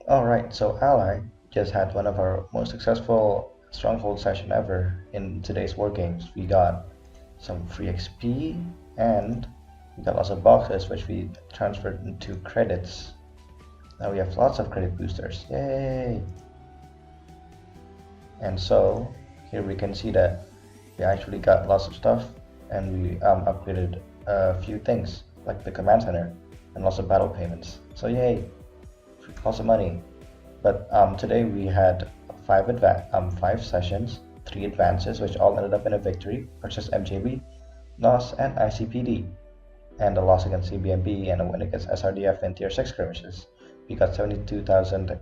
Alright, so Ally just had one of our most successful stronghold session ever in today's war games. We got some free XP and we got lots of boxes which we transferred into credits. Now we have lots of credit boosters. Yay! And so here we can see that we actually got lots of stuff and we upgraded a few things like the command center and lots of battle payments. So yay! Lots of money. But today we had five sessions, 3 advances, which all ended up in a victory versus MJB, loss and ICPD, and a loss against CBMB and a win against SRDF in Tier 6 skirmishes. We got 73,000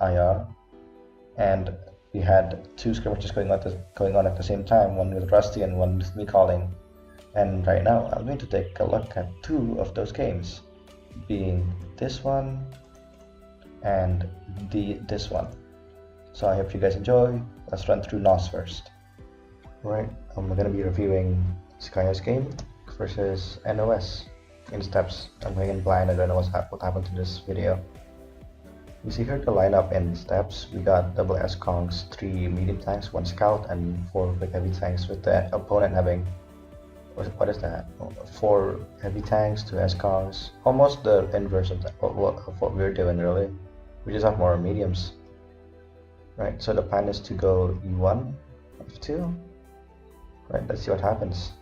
IR, and we had 2 skirmishes going on at the same time, one with Rusty and one with me calling. And right now I'm going to take a look at 2 of those games, being this one and this one. So I hope you guys enjoy. Let's run through NOS first. Alright, I'm going to be reviewing Skayya's game versus NOS in steps. I'm going in blind, I don't know what happened to this video. You see here the lineup in steps. We got double S-Kongs, 3 medium tanks, 1 scout, and 4 big heavy tanks, with the opponent having, what is that? 4 heavy tanks, 2 S-Kongs, almost the inverse of what we're doing really. We just have more mediums. Right, so the plan is to go E1, F2. Right, let's see what happens.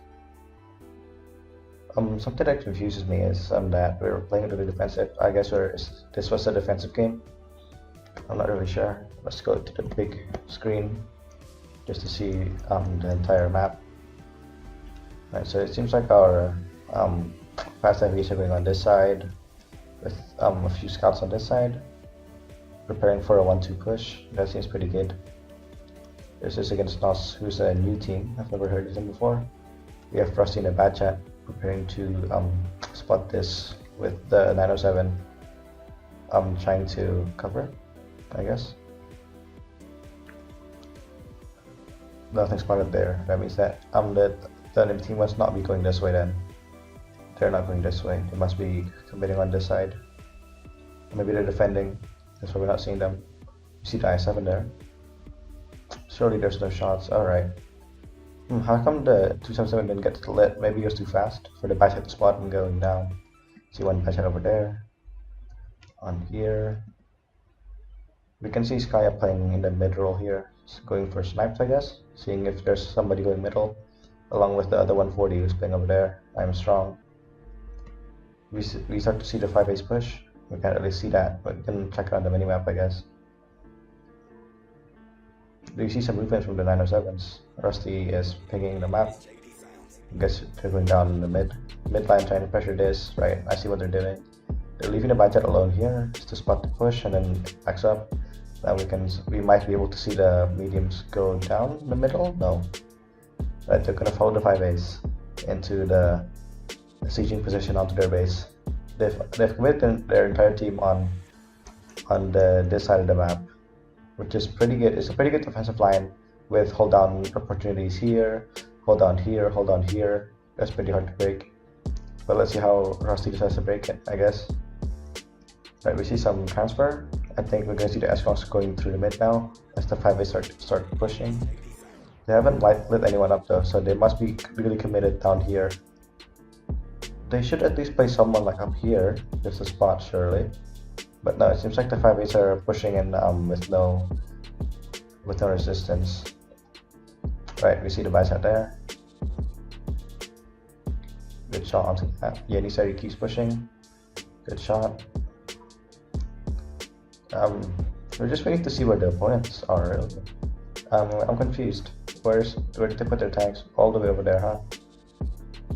Something that confuses me is that we're playing really defensive. I guess this was a defensive game. I'm not really sure. Let's go to the big screen just to see the entire map. Right, so it seems like our fast heavies are going on this side with a few scouts on this side, preparing for a 1-2 push. That seems pretty good. This is against NOS, who's a new team. I've never heard of them before. We have Rusty in a bad chat, preparing to spot this with the 907 trying to cover, I guess. Nothing spotted there. That means that the enemy team must not be going this way then. They're not going this way. They must be committing on this side. Maybe they're defending. That's why we're not seeing them. You see the I-7 there. Surely there's no shots. Alright. How come the 277 didn't get to the lit? Maybe it was too fast for the bicep to spot and going down. See one bicep over there. On here. We can see Skayya playing in the mid role here. It's going for snipes, I guess. Seeing if there's somebody going middle, along with the other 140 who's playing over there. I'm strong. We start to see the 5 ace push. We can't really see that, but we can check it on the minimap, I guess. Do you see some movement from the 907s? Rusty is picking the map. I guess they're going down in the mid line, trying to pressure this. Right, I see what they're doing. They're leaving the budget alone here just to spot the push and then backs up. Now we might be able to see the mediums go down in the middle. No, right, they're gonna follow the 5 ace into the sieging position onto their base. They've committed their entire team on this side of the map, which is pretty good. It's a pretty good defensive line with hold down opportunities here, hold down here, hold down here. That's pretty hard to break. But let's see how Rusty decides to break it, I guess. Right, we see some transfer. I think we're gonna see the S-Kongs going through the mid now as the 5 ace start pushing. They haven't lit anyone up though, so they must be really committed down here. They should at least play someone like up here, just a spot surely. But no, it seems like the 5 ace are pushing in with no resistance. Right, we see the bicep there. Good shot onto that. Yenisari keeps pushing. Good shot. We're just waiting to see where the opponents are really. I'm confused. Where did they put their tanks? All the way over there, huh?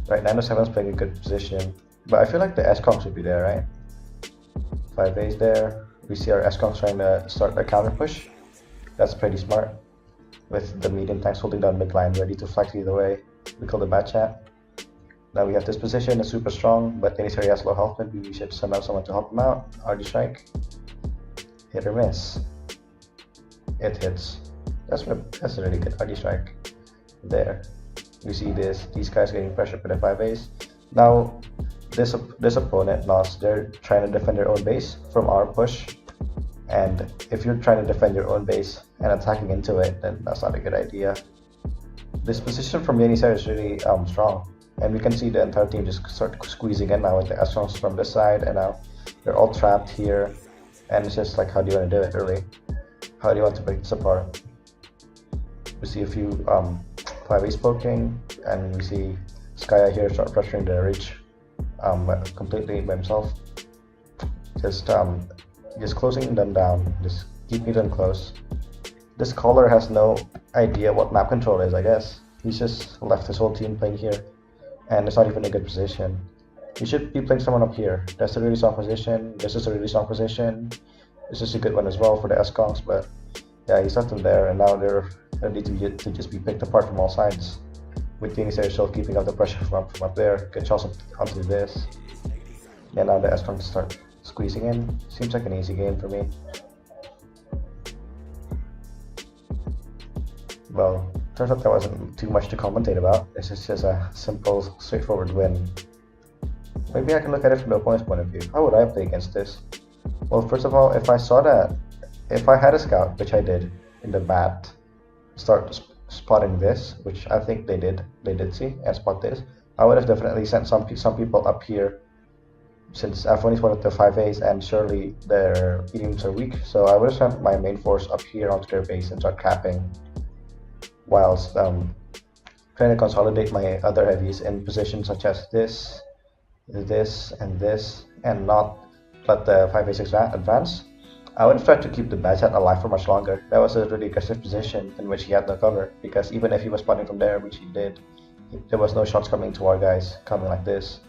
Right, 907's playing a good position. But I feel like the S-Kong should be there, right? 5 ace there. We see our S-Kongs trying to start a counter push. That's pretty smart. With the medium tanks holding down midline, ready to flex either way. We call the bad chat. Now we have this position, it's super strong, but Yenisari has low health. Maybe we should send out someone to help him out. RD strike. Hit or miss. It hits. That's a really good RD strike. There. We see these guys getting pressure for the 5 ace. Now this opponent lost. They're trying to defend their own base from our push, and if you're trying to defend your own base and attacking into it, then that's not a good idea. This position from Yenisei is really strong, and we can see the entire team just start squeezing in now with the Astros from this side, and now they're all trapped here, and it's just like, how do you want to do it really? How do you want to break this apart? We see a few 5-ace poking, and we see Skayya here start pressuring the ridge completely by himself. Just closing them down, just keeping them close. This caller has no idea what map control is, I guess. He's just left his whole team playing here, and it's not even a good position. He should be playing someone up here. That's a really strong position. This is a really strong position. This is a good one as well for the S-Kongs, but yeah, he's left them there, and now they're ready to just be picked apart from all sides. With Yenisei still keeping up the pressure from up there. Good shots onto this. Yeah, now the S-Kongs start squeezing in. Seems like an easy game for me. Well, turns out there wasn't too much to commentate about. This is just a simple, straightforward win. Maybe I can look at it from the opponent's point of view. How would I play against this? Well, first of all, if I had a scout, which I did in the bat, start spotting this, which I think they did see and spot this, I would have definitely sent some people up here, since I've only spotted the 5-ace and surely their teams are weak, so I would have sent my main force up here onto their base and start capping, whilst trying to consolidate my other heavies in positions such as this, and not let the 5-ace advance. I would have tried to keep the bad chat alive for much longer. That was a really aggressive position in which he had no cover, because even if he was spotting from there, which he did, there was no shots coming to our guys coming like this.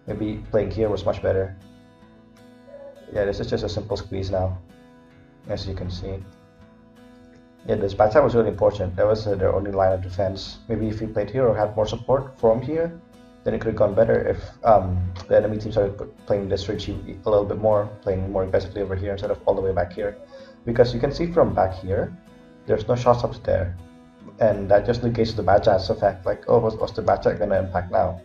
Maybe playing here was much better. Yeah, this is just a simple squeeze now, as you can see. Yeah, this bad chat was really important. That was their only line of defense. Maybe if he played here or had more support from here, then it could have gone better if the enemy team started playing this ridge a little bit more, playing more aggressively over here instead of all the way back here. Because you can see from back here, there's no shots up there. And that just negates the bad chat's effect, like, oh, what's the bad chat going to impact now?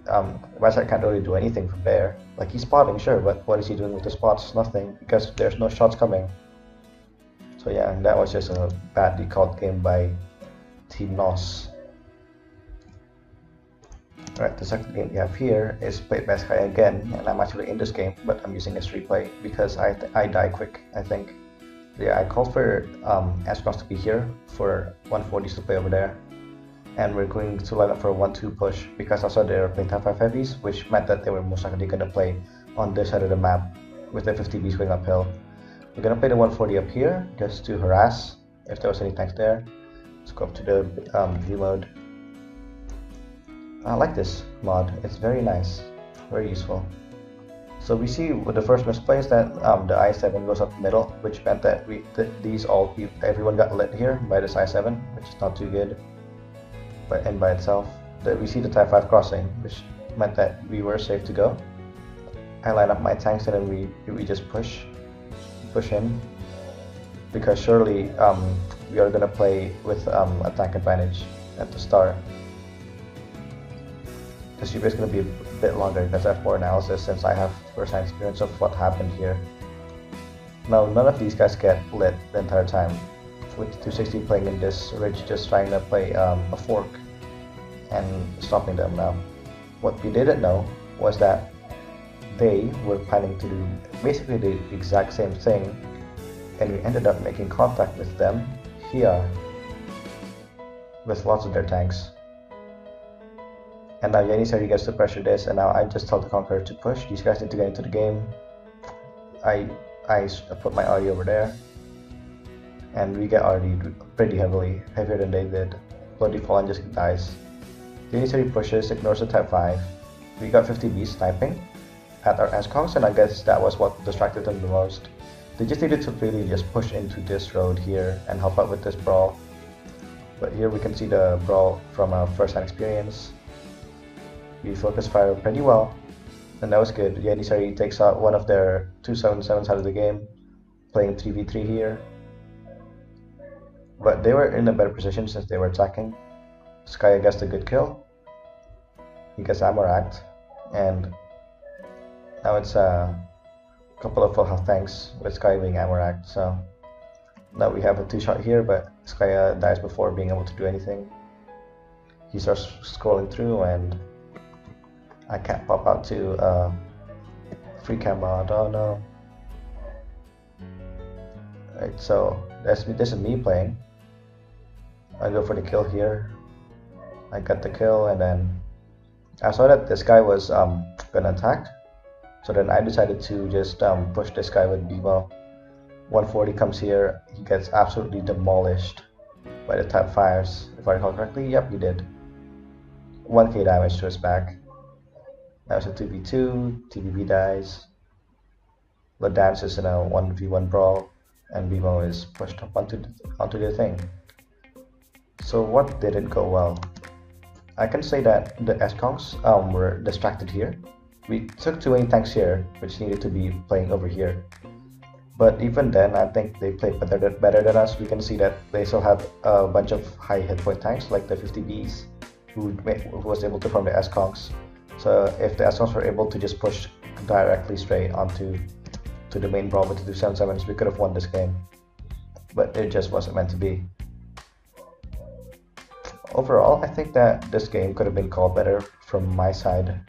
Bad chat can't really do anything from there. Like, he's spotting, sure, but what is he doing with the spots? Nothing, because there's no shots coming. So yeah, that was just a badly called game by Team NOS. Alright, the second game we have here is played by Skayya again, and I'm actually in this game, but I'm using his replay because I die quick, I think. Yeah, I called for S-Kongs to be here, for 140s to play over there, and we're going to line up for a 1-2 push because I saw they were playing top 5 heavies, which meant that they were most likely going to play on this side of the map with the 50Bs going uphill. We're going to play the 140 up here just to harass if there was any tanks there. Let's go up to the view mode. I like this mod, it's very nice, very useful. So we see with the first misplay is that the I-7 goes up the middle, which meant that everyone got lit here by this I-7, which is not too good by itself. We see the Type 5 crossing, which meant that we were safe to go. I line up my tanks and then we just push in, because surely we are going to play with a tank advantage at the start. This video is going to be a bit longer because I have more analysis since I have first-hand experience of what happened here. Now, none of these guys get lit the entire time, with 260 playing in this ridge just trying to play a fork and stopping them now. What we didn't know was that they were planning to do basically the exact same thing, and we ended up making contact with them here with lots of their tanks. And now Yenisei gets to pressure this, and now I just tell the Conqueror to push. These guys need to get into the game. I put my RD over there, and we get RD'd pretty heavily, heavier than they did. Bloody Fallen just dies. Yenisei pushes, ignores the Type 5. We got 50Bs sniping at our S-Kongs, and I guess that was what distracted them the most. They just needed to really just push into this road here and help out with this brawl. But here we can see the brawl from a first-hand experience. We focus fire pretty well, and that was good. Yenisei takes out one of their 277s out of the game, playing 3v3 here. But they were in a better position since they were attacking. Skayya gets the good kill. He gets ammo racked. and now it's a couple of full health tanks with Skayya being ammo racked. So now we have a 2-shot here, but Skayya dies before being able to do anything. He starts scrolling through, and I can't pop out to free cam mod. Oh no. Right, so this is me playing. I go for the kill here. I got the kill, and then I saw that this guy was gonna attack. So then I decided to just push this guy with Bebo. 140 comes here. He gets absolutely demolished by the type fires. If I recall correctly, yep, he did. 1k damage to his back. Now it's a 2v2. TVBee dies. The dance is in a 1v1 brawl, and Bebo is pushed up onto the thing. So what didn't go well? I can say that the S-Kongs were distracted here. We took too many tanks here, which needed to be playing over here. But even then, I think they played better than us. We can see that they still have a bunch of high hit point tanks, like the 50Bs, who was able to farm the S-Kongs. So if the S-Kongs were able to just push directly straight onto the main brawl with the 277s, we could have won this game. But it just wasn't meant to be. Overall, I think that this game could have been called better from my side,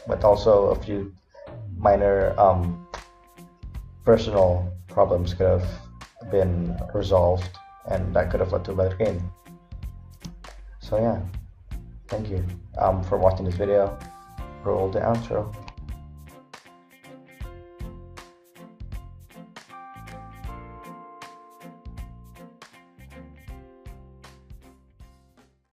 but also a few minor personal problems could have been resolved, and that could have led to a better game. So yeah, thank you for watching this video. Roll the outro.